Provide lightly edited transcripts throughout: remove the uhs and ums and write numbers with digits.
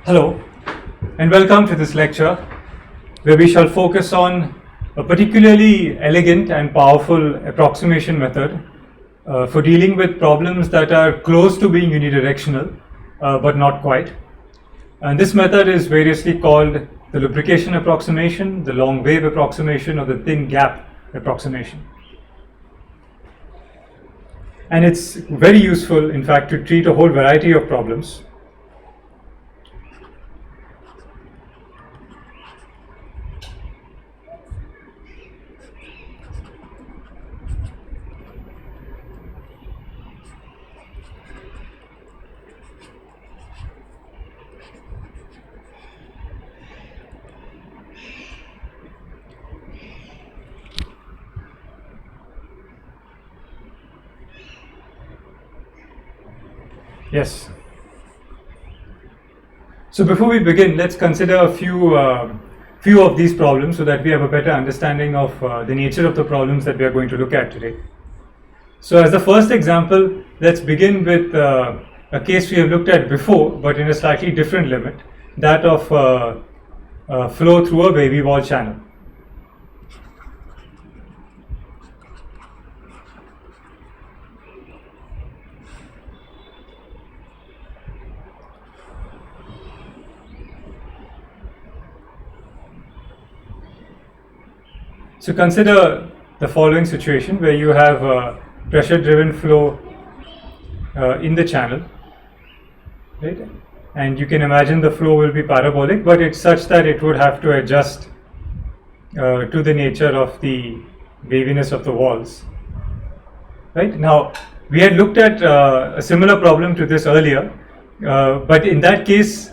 Hello, and welcome to this lecture where we shall focus on a particularly elegant and powerful approximation method for dealing with problems that are close to being unidirectional but not quite. And this method is variously called the lubrication approximation, the long wave approximation, or the thin gap approximation. And it's very useful, in fact, to treat a whole variety of problems. Yes. So before we begin, let's consider a few of these problems so that we have a better understanding of the nature of the problems that we are going to look at today. So as the first example, let's begin with a case we have looked at before, but in a slightly different limit, that of flow through a wavy-wall channel. So consider the following situation where you have a pressure-driven flow in the channel, right? And you can imagine the flow will be parabolic, but it's such that it would have to adjust to the nature of the waviness of the walls. Right? Now, we had looked at a similar problem to this earlier, but in that case,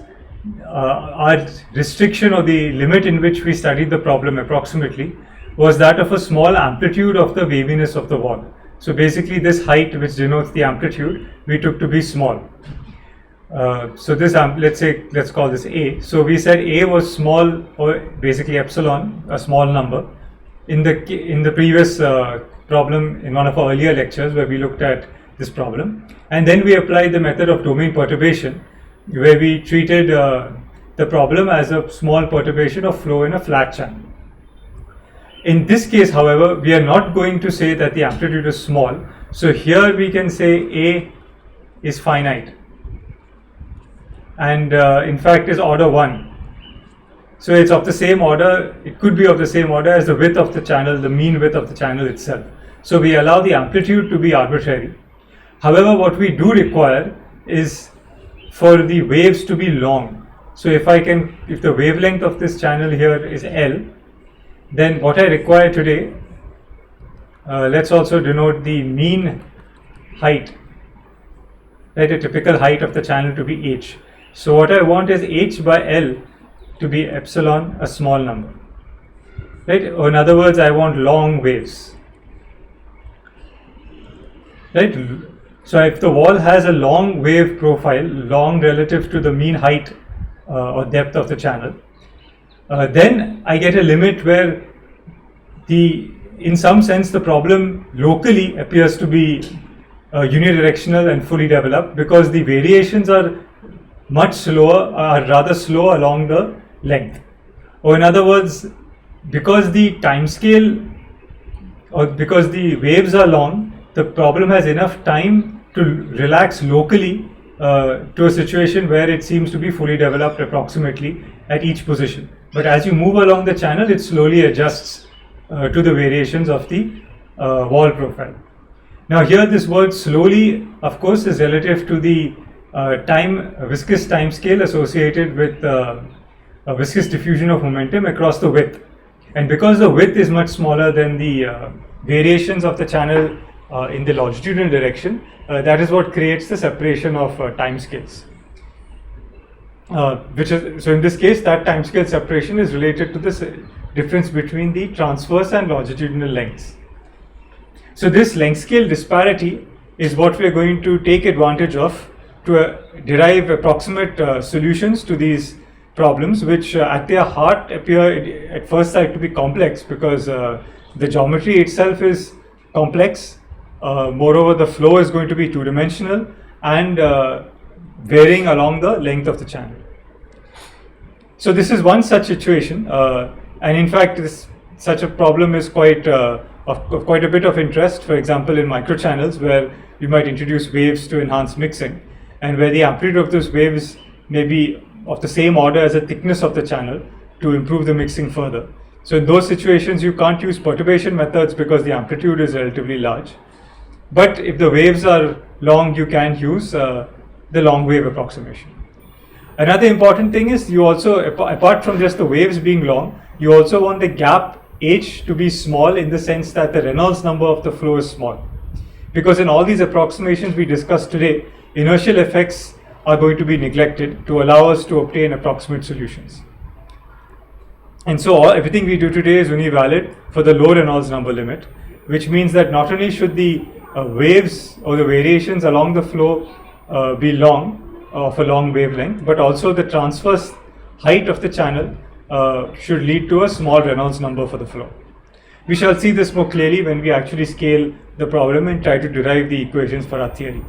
our restriction or the limit in which we studied the problem approximately was that of a small amplitude of the waviness of the wall. So basically this height, which denotes the amplitude, we took to be small. So this, let's call this A. So we said A was small, or basically epsilon, a small number. In the previous problem, in one of our earlier lectures where we looked at this problem. And then we applied the method of domain perturbation, where we treated the problem as a small perturbation of flow in a flat channel. In this case, however, we are not going to say that the amplitude is small. So here we can say A is finite and in fact is order 1. So it's of the same order, it could be of the same order as the width of the channel, the mean width of the channel itself. So we allow the amplitude to be arbitrary. However, what we do require is for the waves to be long. So if the wavelength of this channel here is L, then what I require today, let's also denote the mean height, right, a typical height of the channel to be h. So what I want is h by L to be epsilon, a small number, right? Or in other words, I want long waves, right? So if the wall has a long wave profile, long relative to the mean height or depth of the channel, then I get a limit where in some sense the problem locally appears to be unidirectional and fully developed, because the variations are rather slow along the length. Or in other words, because the time scale or because the waves are long, the problem has enough time to relax locally to a situation where it seems to be fully developed approximately at each position. But as you move along the channel, it slowly adjusts to the variations of the wall profile. Now here this word slowly, of course, is relative to the viscous time scale associated with a viscous diffusion of momentum across the width. And because the width is much smaller than the variations of the channel in the longitudinal direction, that is what creates the separation of time scales. So in this case, that time scale separation is related to the difference between the transverse and longitudinal lengths. So this length scale disparity is what we are going to take advantage of to derive approximate solutions to these problems, which at their heart appear at first sight to be complex, because the geometry itself is complex. Moreover, the flow is going to be two-dimensional and varying along the length of the channel. So this is one such situation, and in fact, such a problem is quite of quite a bit of interest. For example, in microchannels, where you might introduce waves to enhance mixing, and where the amplitude of those waves may be of the same order as the thickness of the channel to improve the mixing further. So in those situations, you can't use perturbation methods because the amplitude is relatively large. But if the waves are long, you can use the long wave approximation. Another important thing is you also, apart from just the waves being long, you also want the gap h to be small, in the sense that the Reynolds number of the flow is small. Because in all these approximations we discussed today, inertial effects are going to be neglected to allow us to obtain approximate solutions. And so everything we do today is only valid for the low Reynolds number limit, which means that not only should the waves or the variations along the flow be long, of a long wavelength, but also the transverse height of the channel should lead to a small Reynolds number for the flow. We shall see this more clearly when we actually scale the problem and try to derive the equations for our theory.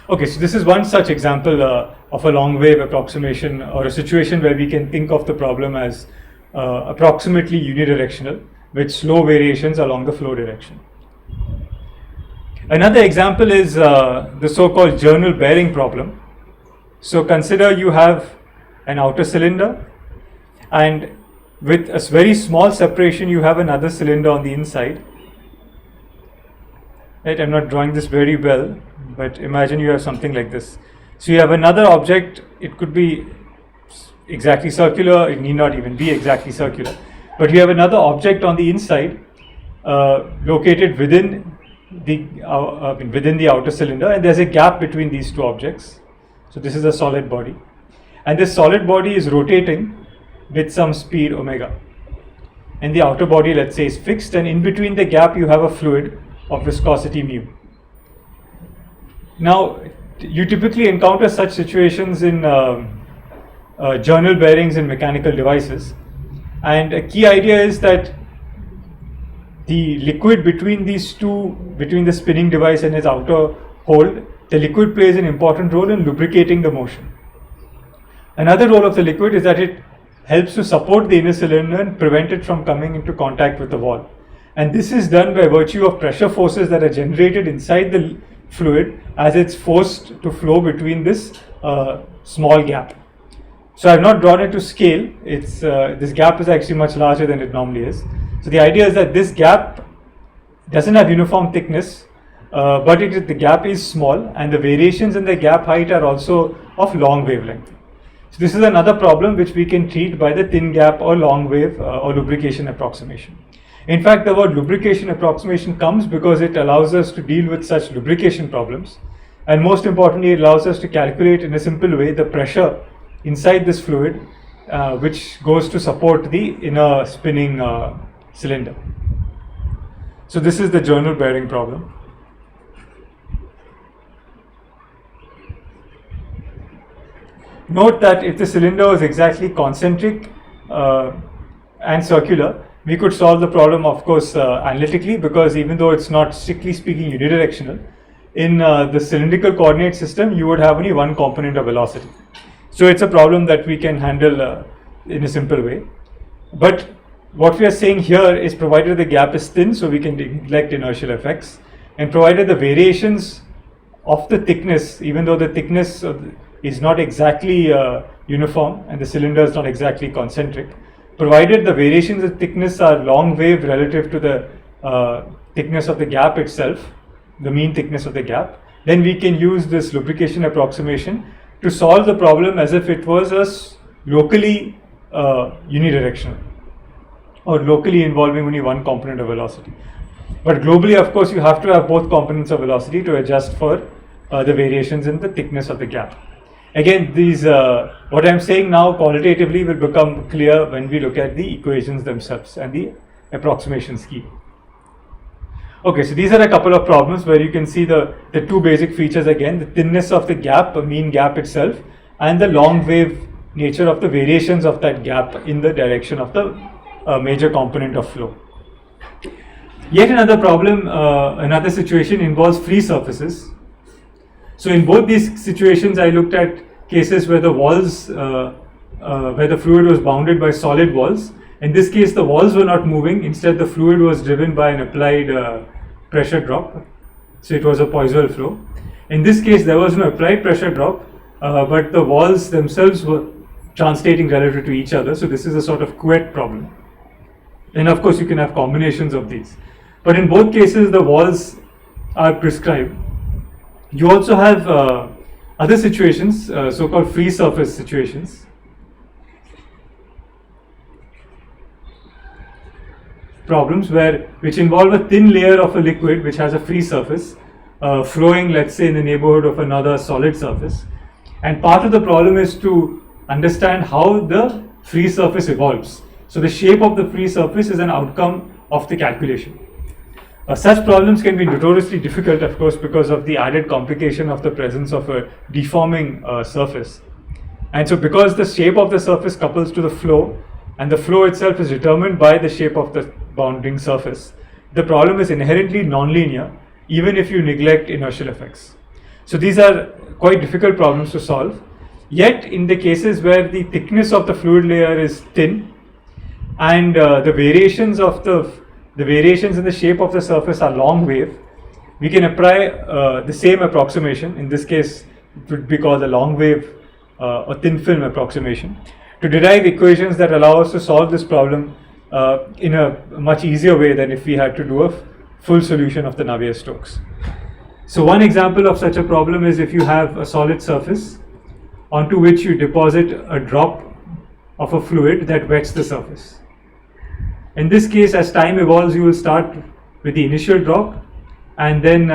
Okay, so this is one such example of a long wave approximation, or a situation where we can think of the problem as approximately unidirectional with slow variations along the flow direction. Another example is the so-called journal bearing problem. So consider you have an outer cylinder, and with a very small separation you have another cylinder on the inside. Right, I'm not drawing this very well, but imagine you have something like this. So you have another object, it could be exactly circular, it need not even be exactly circular, but you have another object on the inside located within the outer cylinder, and there's a gap between these two objects. So this is a solid body, and this solid body is rotating with some speed omega, and the outer body, let's say, is fixed, and in between the gap you have a fluid of viscosity mu. Now you typically encounter such situations in journal bearings in mechanical devices, and a key idea is that the liquid between these two, between the spinning device and its outer hold, the liquid plays an important role in lubricating the motion. Another role of the liquid is that it helps to support the inner cylinder and prevent it from coming into contact with the wall. And this is done by virtue of pressure forces that are generated inside the fluid as it's forced to flow between this small gap. So I've not drawn it to scale. This gap is actually much larger than it normally is. So the idea is that this gap doesn't have uniform thickness, but the gap is small, and the variations in the gap height are also of long wavelength. So this is another problem which we can treat by the thin gap or long wave or lubrication approximation. In fact, the word lubrication approximation comes because it allows us to deal with such lubrication problems, and most importantly, it allows us to calculate in a simple way the pressure inside this fluid which goes to support the inner spinning cylinder. So this is the journal bearing problem. Note that if the cylinder was exactly concentric and circular, we could solve the problem, of course, analytically, because even though it's not strictly speaking unidirectional, in the cylindrical coordinate system you would have only one component of velocity. So it's a problem that we can handle in a simple way. But what we are saying here is, provided the gap is thin, so we can neglect inertial effects, and provided the variations of the thickness, even though the thickness is not exactly uniform and the cylinder is not exactly concentric, provided the variations of thickness are long wave relative to the thickness of the gap itself, the mean thickness of the gap, then we can use this lubrication approximation to solve the problem as if it was locally unidirectional, or locally involving only one component of velocity. But globally, of course, you have to have both components of velocity to adjust for the variations in the thickness of the gap. Again, these what I'm saying now qualitatively will become clear when we look at the equations themselves and the approximation scheme. Okay, so these are a couple of problems where you can see the two basic features again: the thinness of the gap, a mean gap itself, and the long wave nature of the variations of that gap in the direction of the major component of flow. Yet another problem, another situation involves free surfaces. So in both these situations, I looked at cases where the walls where the fluid was bounded by solid walls. In this case, the walls were not moving. Instead, the fluid was driven by an applied pressure drop. So it was a Poiseuille flow. In this case, there was no applied pressure drop, but the walls themselves were translating relative to each other. So this is a sort of Couette problem. And of course, you can have combinations of these. But in both cases, the walls are prescribed. You also have other situations, so-called free surface situations. Problems which involve a thin layer of a liquid which has a free surface flowing, let's say, in the neighborhood of another solid surface. And part of the problem is to understand how the free surface evolves. So the shape of the free surface is an outcome of the calculation. Such problems can be notoriously difficult, of course, because of the added complication of the presence of a deforming surface. And so because the shape of the surface couples to the flow, and the flow itself is determined by the shape of the bounding surface, the problem is inherently nonlinear, even if you neglect inertial effects. So these are quite difficult problems to solve. Yet in the cases where the thickness of the fluid layer is thin, and the variations in the shape of the surface are long wave, we can apply the same approximation. In this case, it would be called the long wave or thin film approximation, to derive equations that allow us to solve this problem in a much easier way than if we had to do a full solution of the Navies-Stokes. So one example of such a problem is if you have a solid surface onto which you deposit a drop of a fluid that wets the surface. In this case, as time evolves, you will start with the initial drop, and then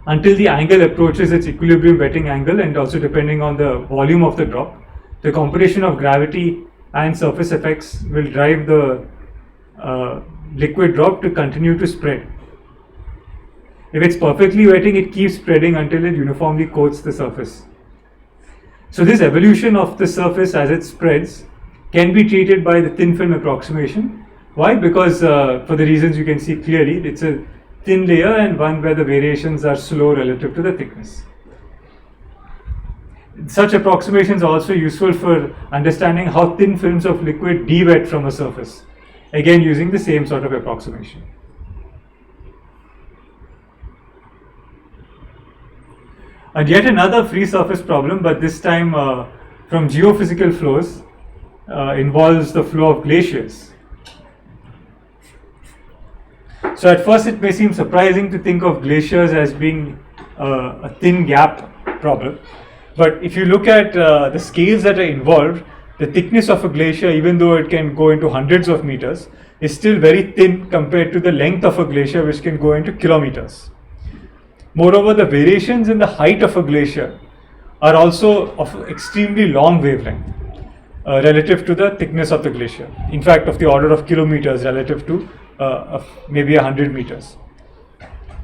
until the angle approaches its equilibrium wetting angle, and also depending on the volume of the drop, the combination of gravity and surface effects will drive the liquid drop to continue to spread. If it's perfectly wetting, it keeps spreading until it uniformly coats the surface. So this evolution of the surface as it spreads can be treated by the thin film approximation. Why? Because for the reasons you can see clearly, it's a thin layer and one where the variations are slow relative to the thickness. Such approximations are also useful for understanding how thin films of liquid de-wet from a surface, again using the same sort of approximation. And yet another free surface problem, but this time from geophysical flows, involves the flow of glaciers. So at first it may seem surprising to think of glaciers as being a thin gap problem, but if you look at the scales that are involved, the thickness of a glacier, even though it can go into hundreds of meters, is still very thin compared to the length of a glacier, which can go into kilometers. Moreover, the variations in the height of a glacier are also of extremely long wavelength relative to the thickness of the glacier. In fact, of the order of kilometers relative to maybe 100 meters.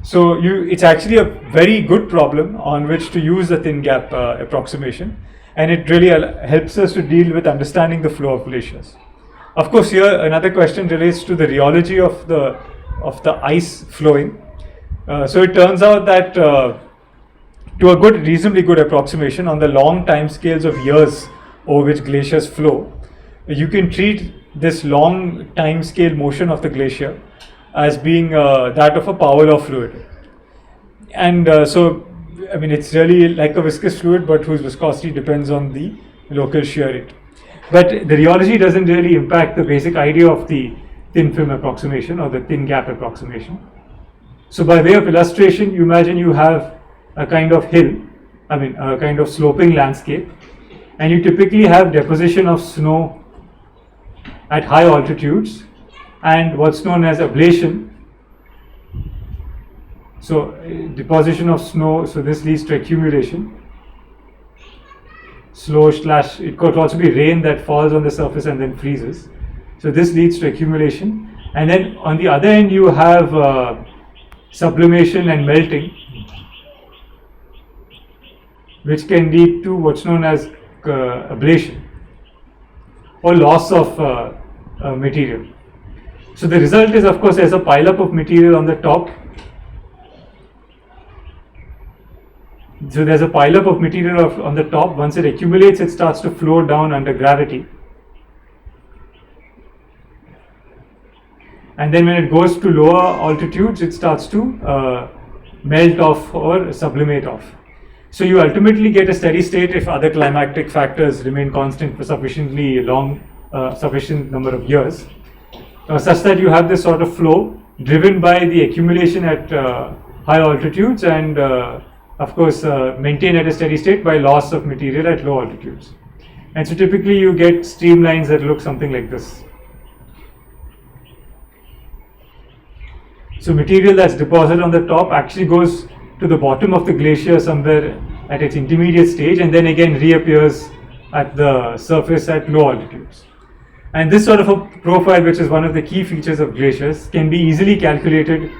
So it's actually a very good problem on which to use the thin gap approximation, and it really helps us to deal with understanding the flow of glaciers. Of course, here another question relates to the rheology of the ice flowing. So it turns out that to a reasonably good approximation on the long time scales of years over which glaciers flow, you can treat this long time scale motion of the glacier as being that of a power law fluid. And so, I mean, it's really like a viscous fluid, but whose viscosity depends on the local shear rate. But the rheology doesn't really impact the basic idea of the thin film approximation or the thin gap approximation. So by way of illustration, you imagine you have a kind of hill, a kind of sloping landscape, and you typically have deposition of snow at high altitudes and what's known as ablation. So deposition of snow, so this leads to accumulation. It could also be rain that falls on the surface and then freezes. So this leads to accumulation. And then on the other end you have sublimation and melting, which can lead to what's known as ablation or loss of material. So the result is, of course, there's a pileup of material on the top. So there's a pileup of material on the top. Once it accumulates, it starts to flow down under gravity. And then when it goes to lower altitudes, it starts to melt off or sublimate off. So you ultimately get a steady state if other climatic factors remain constant for sufficiently long, sufficient number of years, such that you have this sort of flow driven by the accumulation at high altitudes and of course maintained at a steady state by loss of material at low altitudes. And so typically you get streamlines that look something like this. So material that's deposited on the top actually goes to the bottom of the glacier somewhere at its intermediate stage and then again reappears at the surface at low altitudes. And this sort of a profile, which is one of the key features of glaciers, can be easily calculated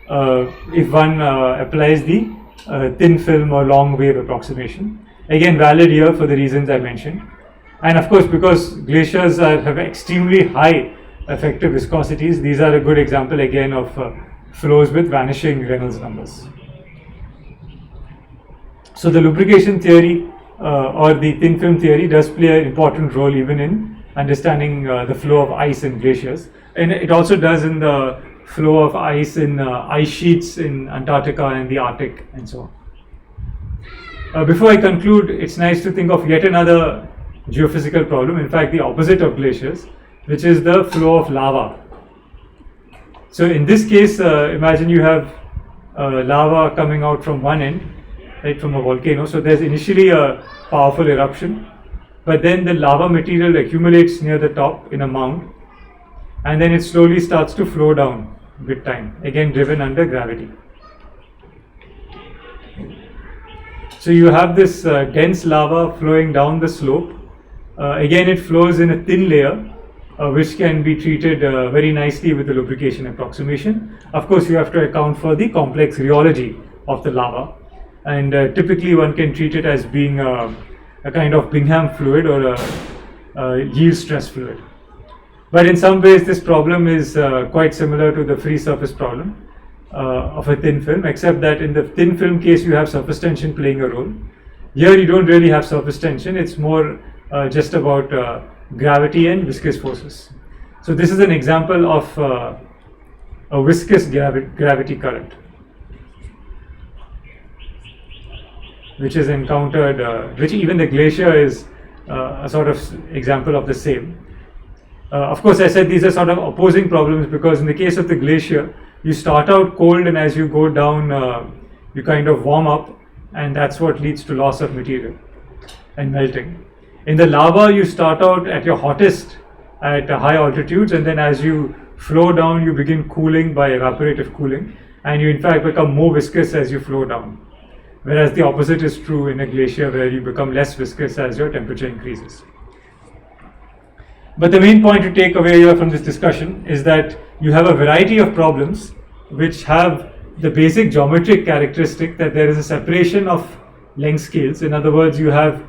if one applies the thin film or long wave approximation. Again, valid here for the reasons I mentioned. And of course, because glaciers have extremely high effective viscosities, these are a good example again of flows with vanishing Reynolds numbers. So the lubrication theory or the thin film theory does play an important role even in understanding the flow of ice in glaciers, and it also does in the flow of ice in ice sheets in Antarctica and the Arctic and so on. Before I conclude, it's nice to think of yet another geophysical problem, in fact the opposite of glaciers, which is the flow of lava. So in this case, imagine you have lava coming out from one end, right, from a volcano. So there's initially a powerful eruption, but then the lava material accumulates near the top in a mound, and then it slowly starts to flow down with time, again driven under gravity. So you have this dense lava flowing down the slope. Again, it flows in a thin layer, which can be treated very nicely with the lubrication approximation. Of course, you have to account for the complex rheology of the lava, and typically one can treat it as being a kind of Bingham fluid or a yield stress fluid. But in some ways, this problem is quite similar to the free surface problem of a thin film, except that in the thin film case, you have surface tension playing a role. Here, you don't really have surface tension. It's more just about gravity and viscous forces. So this is an example of a viscous gravity current, which is encountered, which even the glacier is a sort of example of the same. Of course, I said these are sort of opposing problems because in the case of the glacier, you start out cold and as you go down, you kind of warm up, and that's what leads to loss of material and melting. In the lava, you start out at your hottest at high altitudes, and then as you flow down, you begin cooling by evaporative cooling, and you in fact become more viscous as you flow down. Whereas the opposite is true in a glacier, where you become less viscous as your temperature increases. But the main point to take away here from this discussion is that you have a variety of problems which have the basic geometric characteristic that there is a separation of length scales. In other words, you have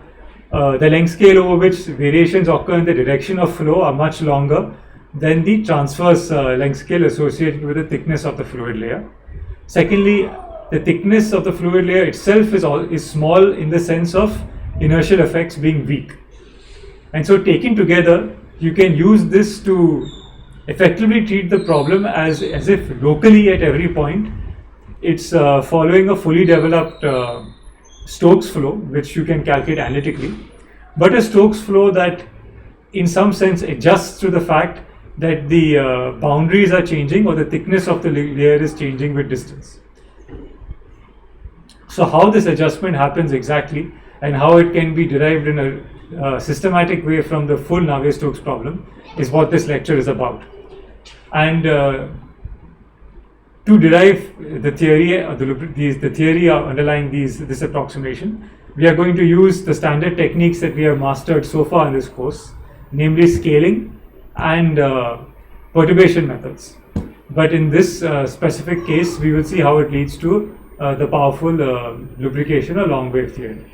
the length scale over which variations occur in the direction of flow are much longer than the transverse length scale associated with the thickness of the fluid layer. Secondly, the thickness of the fluid layer itself is small in the sense of inertial effects being weak. And so taken together, you can use this to effectively treat the problem as if locally at every point it's following a fully developed Stokes flow, which you can calculate analytically, but a Stokes flow that in some sense adjusts to the fact that the boundaries are changing or the thickness of the layer is changing with distance. So how this adjustment happens exactly and how it can be derived in a systematic way from the full Navies-Stokes problem is what this lecture is about. And to derive the theory, the theory underlying this approximation, we are going to use the standard techniques that we have mastered so far in this course, namely scaling and perturbation methods. But in this specific case, we will see how it leads to the powerful lubrication or long wave theory.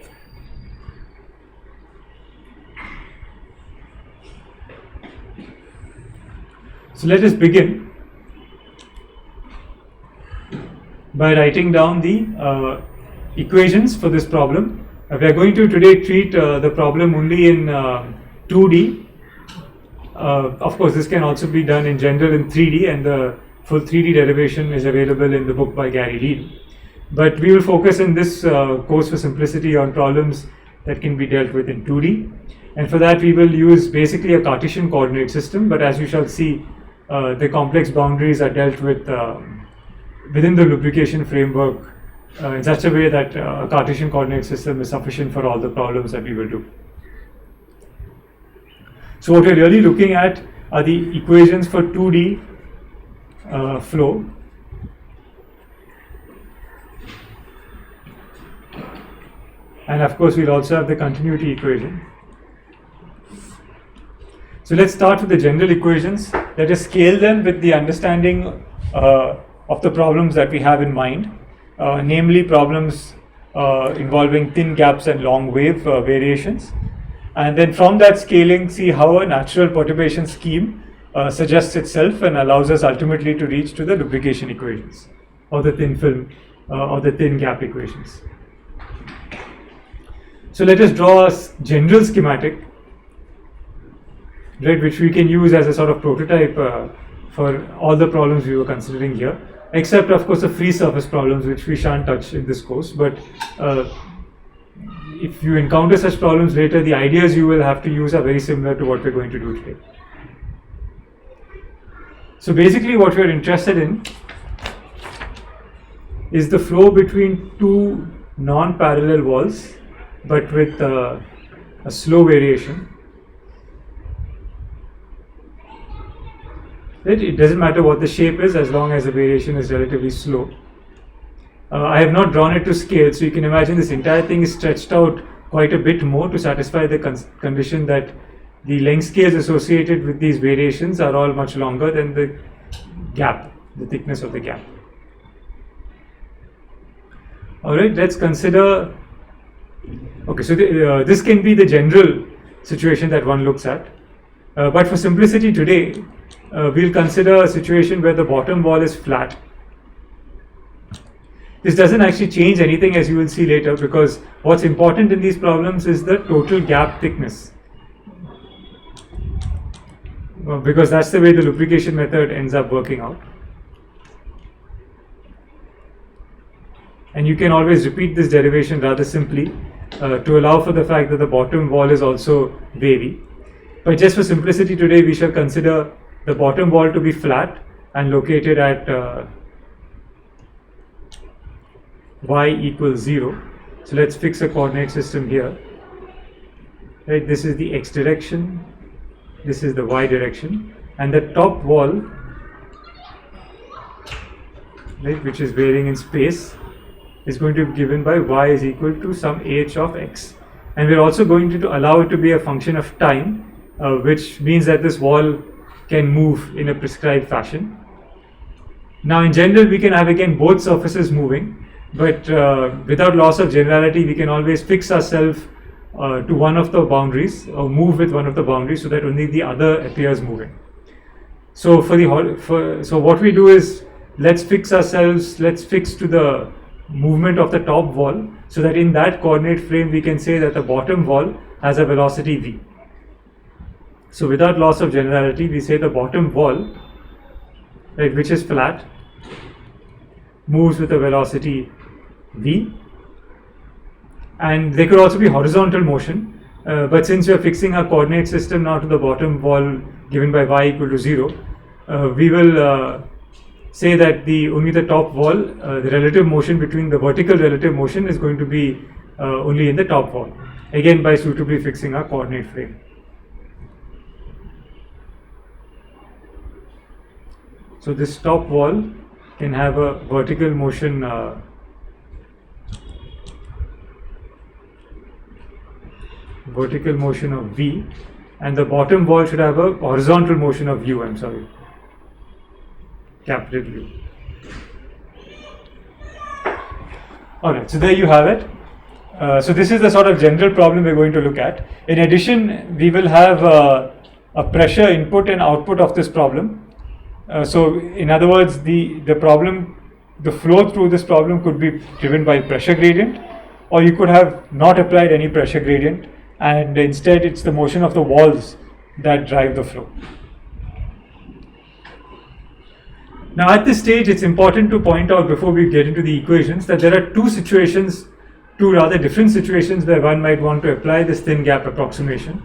So let us begin by writing down the equations for this problem. We are going to today treat the problem only in 2D. Of course, this can also be done in general in 3D, and the full 3D derivation is available in the book by Gary Reed. But we will focus in this course for simplicity on problems that can be dealt with in 2D. And for that, we will use basically a Cartesian coordinate system. But as you shall see, the complex boundaries are dealt with within the lubrication framework in such a way that a Cartesian coordinate system is sufficient for all the problems that we will do. So what we're really looking at are the equations for 2D flow. And of course, we'll also have the continuity equation. So let's start with the general equations. Let us scale them with the understanding of the problems that we have in mind, namely problems involving thin gaps and long wave variations. And then from that scaling, see how a natural perturbation scheme suggests itself and allows us ultimately to reach to the lubrication equations, or the thin film or the thin gap equations. So let us draw a general schematic, right, which we can use as a sort of prototype for all the problems we were considering here, except of course the free surface problems, which we shan't touch in this course. But if you encounter such problems later, the ideas you will have to use are very similar to what we're going to do today. So basically what we're interested in is the flow between two non-parallel walls, but with a slow variation. It doesn't matter what the shape is as long as the variation is relatively slow. I have not drawn it to scale, so you can imagine this entire thing is stretched out quite a bit more to satisfy the condition that the length scales associated with these variations are all much longer than the gap, the thickness of the gap. Alright, let's consider. Okay, so this can be the general situation that one looks at. But for simplicity today, we'll consider a situation where the bottom wall is flat. This doesn't actually change anything, as you will see later, because what's important in these problems is the total gap thickness. Because that's the way the lubrication method ends up working out. And you can always repeat this derivation rather simply to allow for the fact that the bottom wall is also wavy. But just for simplicity today, we shall consider the bottom wall to be flat and located at y equals 0. So let's fix a coordinate system here. Right, this is the x direction, this is the y direction, and the top wall, right, which is varying in space, is going to be given by y is equal to some h of x. And we're also going to allow it to be a function of time, which means that this wall can move in a prescribed fashion. Now in general, we can have again both surfaces moving, but without loss of generality, we can always fix ourselves to one of the boundaries, or move with one of the boundaries, so that only the other appears moving. So so what we do is, let's fix to the movement of the top wall, so that in that coordinate frame we can say that the bottom wall has a velocity v. So without loss of generality, we say the bottom wall, right, which is flat, moves with a velocity v. And there could also be horizontal motion, but since we are fixing our coordinate system now to the bottom wall given by y equal to 0, we will say that only the top wall, the relative motion between the vertical relative motion is going to be only in the top wall, again by suitably fixing our coordinate frame. So this top wall can have a vertical motion of v, and the bottom wall should have a horizontal motion of u, capital U. Alright, so there you have it. So this is the sort of general problem we're going to look at. In addition, we will have a pressure input and output of this problem. So in other words, the problem the flow through this problem could be driven by pressure gradient, or you could have not applied any pressure gradient, and instead it's the motion of the walls that drive the flow. Now at this stage, it's important to point out before we get into the equations that there are two rather different situations where one might want to apply this thin gap approximation.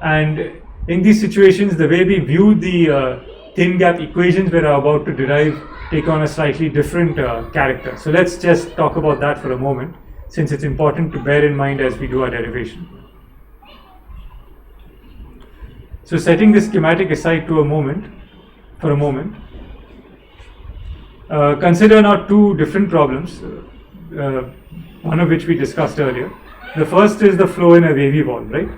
And in these situations, the way we view the thin gap equations we are about to derive take on a slightly different character. So let's just talk about that for a moment, since it's important to bear in mind as we do our derivation. So setting this schematic aside for a moment, consider now two different problems, one of which we discussed earlier. The first is the flow in a wavy wall, right?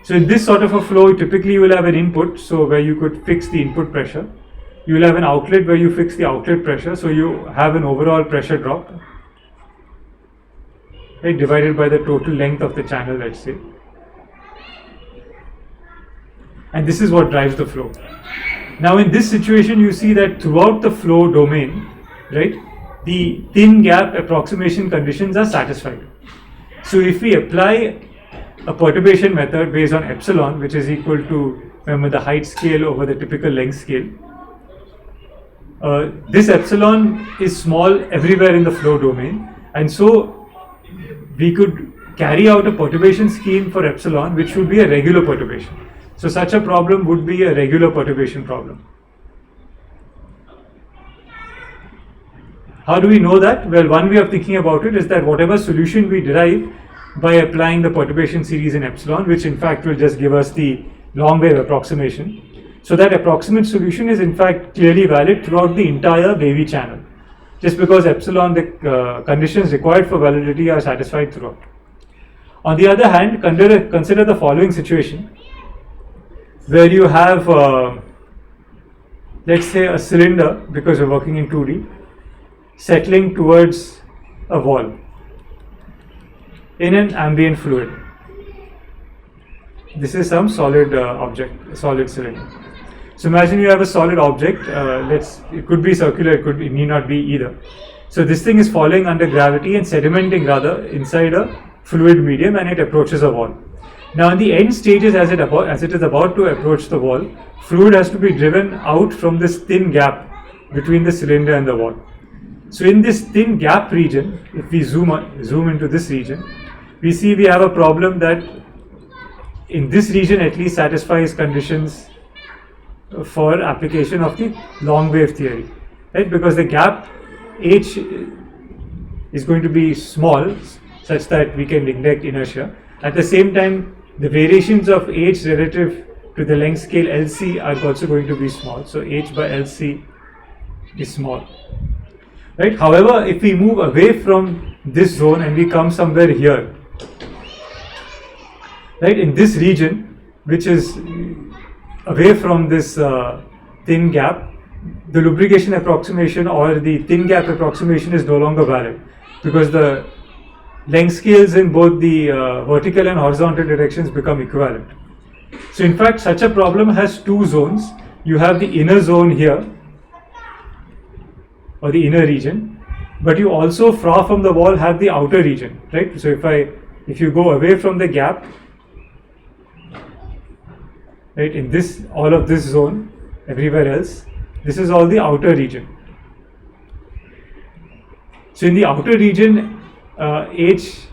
So in this sort of a flow, typically you will have an input, so where you could fix the input pressure. You will have an outlet where you fix the outlet pressure, so you have an overall pressure drop, right, divided by the total length of the channel, let's say. And this is what drives the flow. Now in this situation, you see that throughout the flow domain, right, the thin gap approximation conditions are satisfied. So if we apply a perturbation method based on epsilon, which is equal to, remember, the height scale over the typical length scale, this epsilon is small everywhere in the flow domain, and so we could carry out a perturbation scheme for epsilon which would be a regular perturbation. So such a problem would be a regular perturbation problem. How do we know that? Well, one way of thinking about it is that whatever solution we derive by applying the perturbation series in epsilon, which in fact will just give us the long wave approximation, so that approximate solution is in fact clearly valid throughout the entire wavy channel, just because epsilon, the conditions required for validity are satisfied throughout. On the other hand, consider the following situation, where you have, let's say, a cylinder, because we're working in 2D, settling towards a wall in an ambient fluid. This is some solid object, a solid cylinder. So imagine you have a solid object, it could be circular, it need not be either. So this thing is falling under gravity and sedimenting rather inside a fluid medium, and it approaches a wall. Now in the end stages, as it is about to approach the wall, fluid has to be driven out from this thin gap between the cylinder and the wall. So in this thin gap region, if we zoom into this region, we see we have a problem that in this region at least satisfies conditions for application of the long wave theory, right? Because the gap h is going to be small such that we can neglect inertia. At the same time, the variations of h relative to the length scale LC are also going to be small. So h by LC is small, right? However, if we move away from this zone and we come somewhere here, right, in this region, which is away from this thin gap, the lubrication approximation or the thin gap approximation is no longer valid, because the length scales in both the vertical and horizontal directions become equivalent. So in fact, such a problem has two zones. You have the inner zone here, or the inner region, but you also, far from the wall, have the outer region, right? So if you go away from the gap, right, in this, all of this zone, everywhere else, this is all the outer region. So in the outer region, h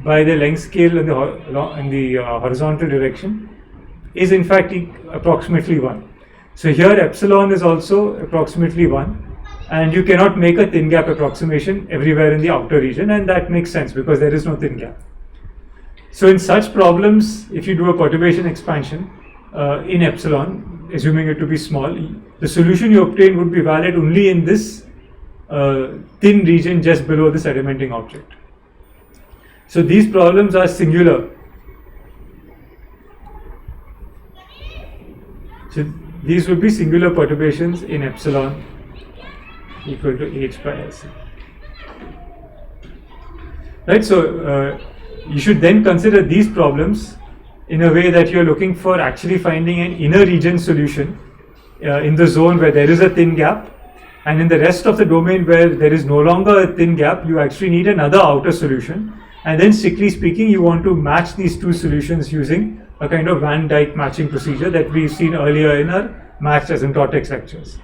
by the length scale in the horizontal direction is in fact approximately 1. So here epsilon is also approximately 1, and you cannot make a thin gap approximation everywhere in the outer region, and that makes sense because there is no thin gap. So in such problems, if you do a perturbation expansion in epsilon, assuming it to be small, the solution you obtain would be valid only in this thin region just below the sedimenting object. So these problems are singular. So these would be singular perturbations in epsilon equal to h by LC. Right, so you should then consider these problems in a way that you are looking for actually finding an inner region solution in the zone where there is a thin gap, And in the rest of the domain where there is no longer a thin gap, you actually need another outer solution. And then strictly speaking, you want to match these two solutions using a kind of Van Dyke matching procedure that we've seen earlier in our matched asymptotics lectures.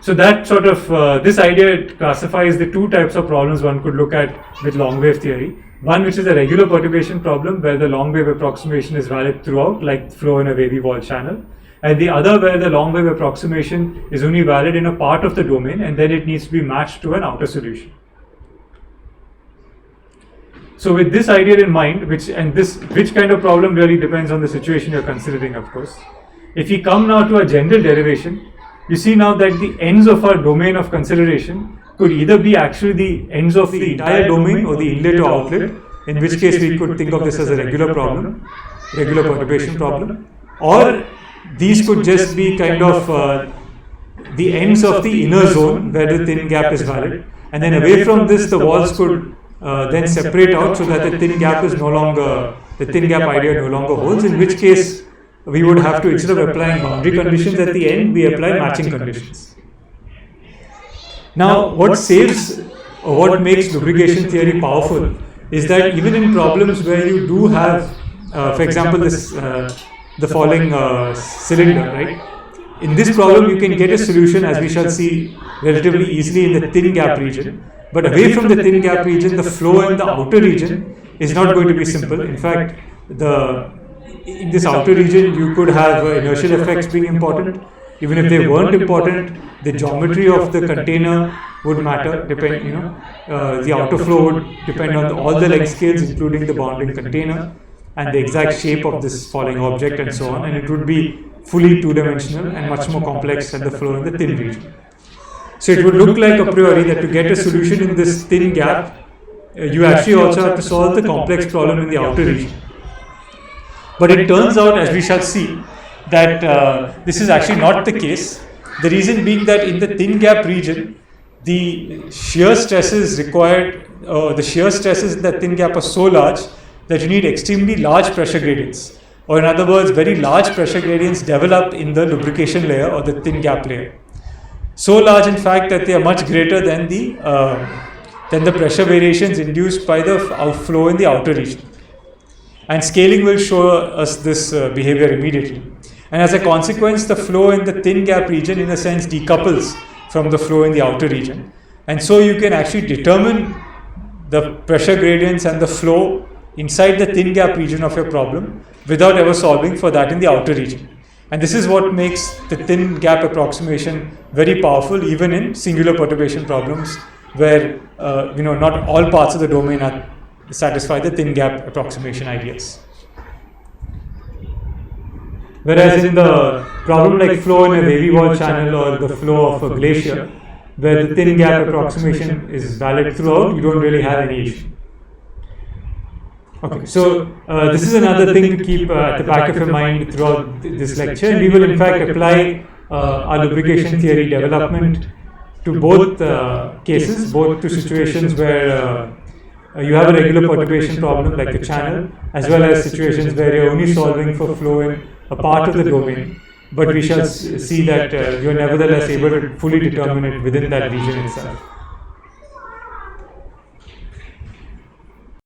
So that sort of, this idea classifies the two types of problems one could look at with long wave theory. One which is a regular perturbation problem where the long wave approximation is valid throughout, like flow in a wavy-wall channel. And the other where the long wave approximation is only valid in a part of the domain and then it needs to be matched to an outer solution. So with this idea in mind, which kind of problem really depends on the situation you're considering, of course. If we come now to a general derivation, you see now that the ends of our domain of consideration could either be actually the ends of the entire domain or the inlet or outlet, in which case we could think of this as a regular problem, regular perturbation problem, or these could just be kind of the ends of the inner zone where the thin gap is valid, and then away from this the walls could then separate out so that the thin gap is no longer, the thin gap idea no longer holds, in which case we would have to, instead of applying boundary conditions at the end, we apply matching conditions. Now what saves or what makes lubrication theory powerful is that even in problems where you do have, for example, this the falling cylinder, right? In this problem you can get a solution, as we shall see, relatively easily in the thin gap region. But away from the thin gap region, the flow in the outer region is not going to be simple. In fact, in this outer region, you could have inertial effects being important. Even if they weren't important, the geometry of the container would matter. The outer flow would depend on all the length scales, including the bounding container and the exact shape of this falling object and so on. And it would be fully two-dimensional and much more complex than the flow in the thin region. So it would look like a priori that to get a solution in this thin gap, you actually also have to solve the complex problem in the outer region. But it turns out, as we shall see, that this is actually not the case. The reason being that in the thin gap region, the shear stresses required, the shear stresses in the thin gap are so large that you need extremely large pressure gradients. Or in other words, very large pressure gradients develop in the lubrication layer or the thin gap layer. So large, in fact, that they are much greater than the pressure variations induced by the outflow in the outer region. And scaling will show us this behavior immediately. And as a consequence, the flow in the thin gap region, in a sense, decouples from the flow in the outer region. And so you can actually determine the pressure gradients and the flow inside the thin gap region of your problem without ever solving for that in the outer region. And this is what makes the thin gap approximation very powerful, even in singular perturbation problems where not all parts of the domain satisfy the thin gap approximation ideas. Whereas in the problem like flow in a wavy-wall channel or the flow of a glacier, where the thin gap approximation is valid throughout, you don't really have any issue. Okay, so this is another thing to keep at the back of your mind throughout this lecture. And we will in fact apply our lubrication theory development to both cases, both to situations where you have a regular perturbation problem like the channel, as well as situations where you're only solving for flow in a part of the domain, but we shall see that you're nevertheless able to fully determine it within that region itself.